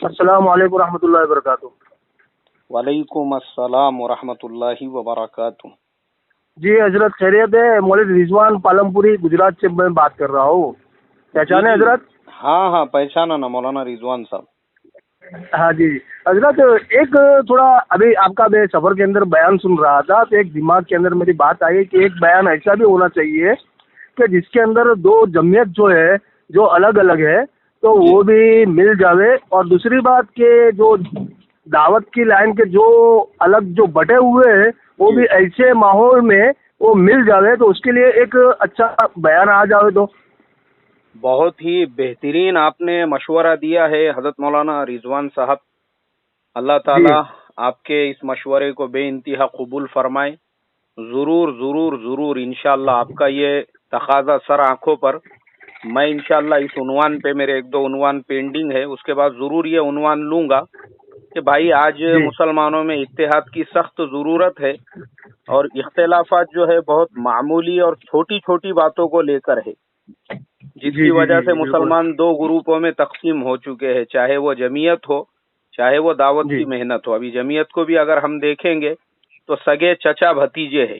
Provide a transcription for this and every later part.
السلام علیکم ورحمۃ اللہ وبرکاتہ۔ وعلیکم السلام ورحمۃ اللہ وبرکاتہ۔ جی حضرت خیریت ہے؟ مولوی رضوان پالمپوری گجرات سے میں بات کر رہا ہوں، پہچانے حضرت؟ ہاں پہچانا نا مولانا رضوان صاحب۔ ہاں جی حضرت، ایک تھوڑا ابھی آپ کا میں سفر کے اندر بیان سن رہا تھا تو ایک دماغ کے اندر میری بات آئی کہ ایک بیان ایسا بھی ہونا چاہیے کہ جس کے اندر دو جمعیت جو ہے جو الگ الگ ہے تو وہ بھی مل جاوے، اور دوسری بات کہ جو دعوت کی لائن کے جو الگ جو بٹے ہوئے ہیں وہ بھی ایسے ماحول میں وہ مل جاوے تو اس کے لیے ایک اچھا بیان آ جاوے تو بہت ہی بہترین آپ نے مشورہ دیا ہے حضرت مولانا رضوان صاحب۔ اللہ تعالی آپ کے اس مشورے کو بے انتہا قبول فرمائے۔ ضرور ضرور ضرور انشاءاللہ آپ کا یہ تقاضا سر آنکھوں پر، میں انشاءاللہ اس عنوان پہ، میرے ایک دو عنوان پینڈنگ ہے، اس کے بعد ضرور یہ عنوان لوں گا کہ بھائی آج مسلمانوں میں اتحاد کی سخت ضرورت ہے، اور اختلافات جو ہے بہت معمولی اور چھوٹی چھوٹی باتوں کو لے کر ہے، جس کی وجہ سے مسلمان دو گروپوں میں تقسیم ہو چکے ہیں، چاہے وہ جمعیت ہو چاہے وہ دعوت کی محنت ہو۔ ابھی جمعیت کو بھی اگر ہم دیکھیں گے تو سگے چچا بھتیجے ہیں،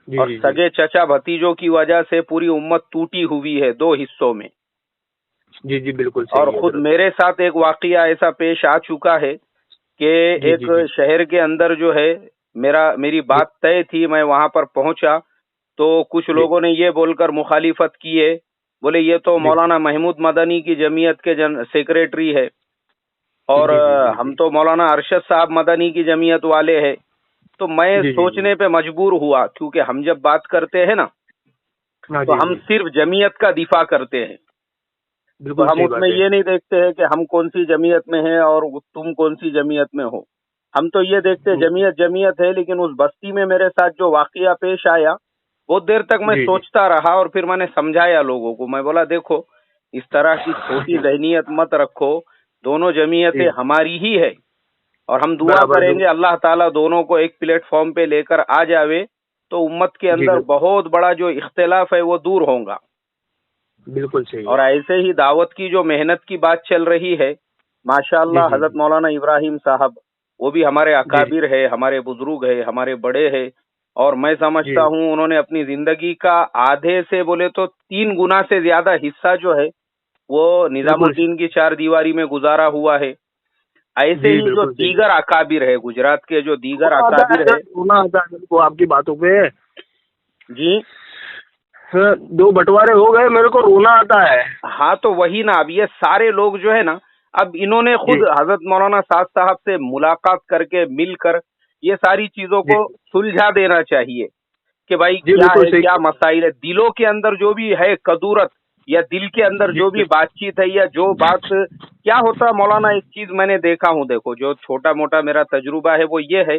اور سگے چچا بھتیجوں کی وجہ سے پوری امت ٹوٹی ہوئی ہے دو حصوں میں۔ جی بالکل۔ اور خود میرے ساتھ ایک واقعہ ایسا پیش آ چکا ہے کہ ایک شہر کے اندر جو ہے میری بات طے تھی، میں وہاں پر پہنچا تو کچھ لوگوں نے یہ بول کر مخالفت کی ہے، بولے یہ تو مولانا محمود مدنی کی جمعیت کے سیکریٹری ہے، اور ہم تو مولانا ارشد صاحب مدنی کی جمعیت والے ہیں۔ تو میں سوچنے پہ مجبور ہوا، کیونکہ ہم جب بات کرتے ہیں نا تو ہم صرف جمعیت کا دفاع کرتے ہیں، تو ہم اس میں یہ نہیں دیکھتے ہیں کہ ہم کون سی جمعیت میں ہیں اور تم کون سی جمعیت میں ہو۔ ہم تو یہ دیکھتے جمعیت ہے، لیکن اس بستی میں میرے ساتھ جو واقعہ پیش آیا بہت دیر تک میں سوچتا رہا، اور پھر میں نے سمجھایا لوگوں کو، میں بولا دیکھو اس طرح کی چھوٹی ذہنیت مت رکھو، دونوں جمعیتیں ہماری ہی ہے، اور ہم دعا کریں گے اللہ تعالیٰ دونوں کو ایک پلیٹ فارم پہ لے کر آ جاوے تو امت کے اندر بہت بڑا جو اختلاف ہے وہ دور ہوگا۔ بالکل صحیح۔ اور ایسے ہی دعوت کی جو محنت کی بات چل رہی ہے، ماشاءاللہ حضرت مولانا ابراہیم صاحب وہ بھی ہمارے اکابر ہے، ہمارے بزرگ ہے، ہمارے بڑے ہیں، اور میں سمجھتا ہوں انہوں نے اپنی زندگی کا آدھے سے بولے تو 3 گنا سے زیادہ حصہ جو ہے وہ نظام الدین کی 4 دیواری میں گزارا ہوا ہے۔ ایسے ہی جو دیگر اکابر ہے، گجرات کے جو دیگر اکابر ہے، آپ کی باتوں پہ جی 2 بٹوارے ہو گئے، میرے کو رونا آتا ہے۔ ہاں تو وہی نا، اب یہ سارے لوگ جو ہے نا، اب انہوں نے خود حضرت مولانا سعد صاحب سے ملاقات کر کے مل کر یہ ساری چیزوں کو سلجھا دینا چاہیے کہ بھائی کیا ہے، کیا مسائل ہے، دلوں کے اندر جو بھی ہے کدورت، یا دل کے اندر جو بھی بات چیت ہے، یا جو بات کیا ہوتا ہے مولانا، ایک چیز میں نے دیکھا ہوں، دیکھو جو چھوٹا موٹا میرا تجربہ ہے وہ یہ ہے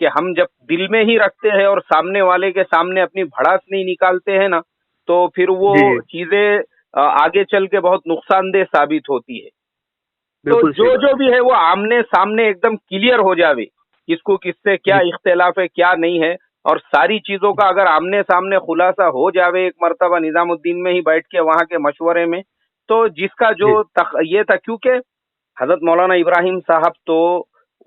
کہ ہم جب دل میں ہی رکھتے ہیں اور سامنے والے کے سامنے اپنی بھڑاس نہیں نکالتے ہیں نا، تو پھر وہ چیزیں آگے چل کے بہت نقصان دہ ثابت ہوتی ہے۔ تو جو بھی ہے وہ آمنے سامنے ایک دم کلیئر ہو جاوے، کس کو کس سے کیا اختلاف ہے کیا نہیں ہے، اور ساری چیزوں کا اگر آمنے سامنے خلاصہ ہو جاوے ایک مرتبہ نظام الدین میں ہی بیٹھ کے وہاں کے مشورے میں، تو جس کا جو یہ تھا، کیونکہ حضرت مولانا ابراہیم صاحب تو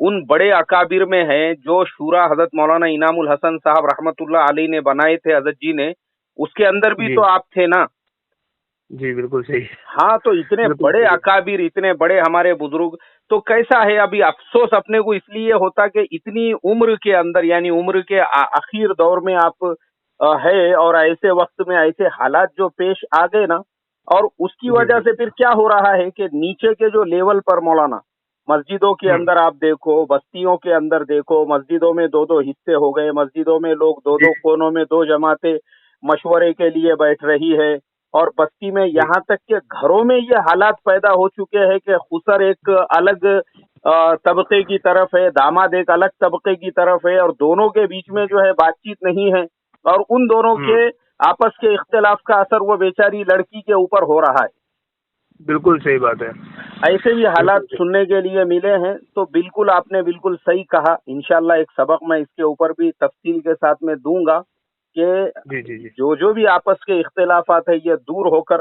ان بڑے اکابر میں ہیں جو شورا حضرت مولانا انعام الحسن صاحب رحمت اللہ علیہ نے بنائے تھے، حضرت جی نے، اس کے اندر بھی تو آپ تھے نا۔ جی بالکل صحیح۔ ہاں تو اتنے بڑے اکابر، اتنے بڑے ہمارے بزرگ، تو کیسا ہے، ابھی افسوس اپنے کو اس لیے ہوتا کہ اتنی عمر کے اندر، یعنی عمر کے اخیر دور میں آپ ہے، اور ایسے وقت میں ایسے حالات جو پیش آ گئے نا، اور اس کی وجہ سے پھر کیا ہو رہا ہے کہ نیچے کے جو لیول پر مولانا، مسجدوں کے اندر آپ دیکھو، بستیوں کے اندر دیکھو، مسجدوں میں 2 حصے ہو گئے، مسجدوں میں لوگ 2 کونوں میں 2 جماعتیں مشورے کے لیے بیٹھ رہی ہے، اور بستی میں یہاں تک کہ گھروں میں یہ حالات پیدا ہو چکے ہیں کہ خسر ایک الگ طبقے کی طرف ہے، داماد ایک الگ طبقے کی طرف ہے، اور دونوں کے بیچ میں جو ہے بات چیت نہیں ہے، اور ان دونوں کے آپس کے اختلاف کا اثر وہ بیچاری لڑکی کے اوپر ہو رہا ہے۔ بالکل صحیح بات ہے۔ ایسے بھی حالات سننے کے لیے ملے ہیں، تو بالکل آپ نے بالکل صحیح کہا۔ انشاءاللہ ایک سبق میں اس کے اوپر بھی تفصیل کے ساتھ میں دوں گا کہ جو بھی آپس کے اختلافات ہیں یہ دور ہو کر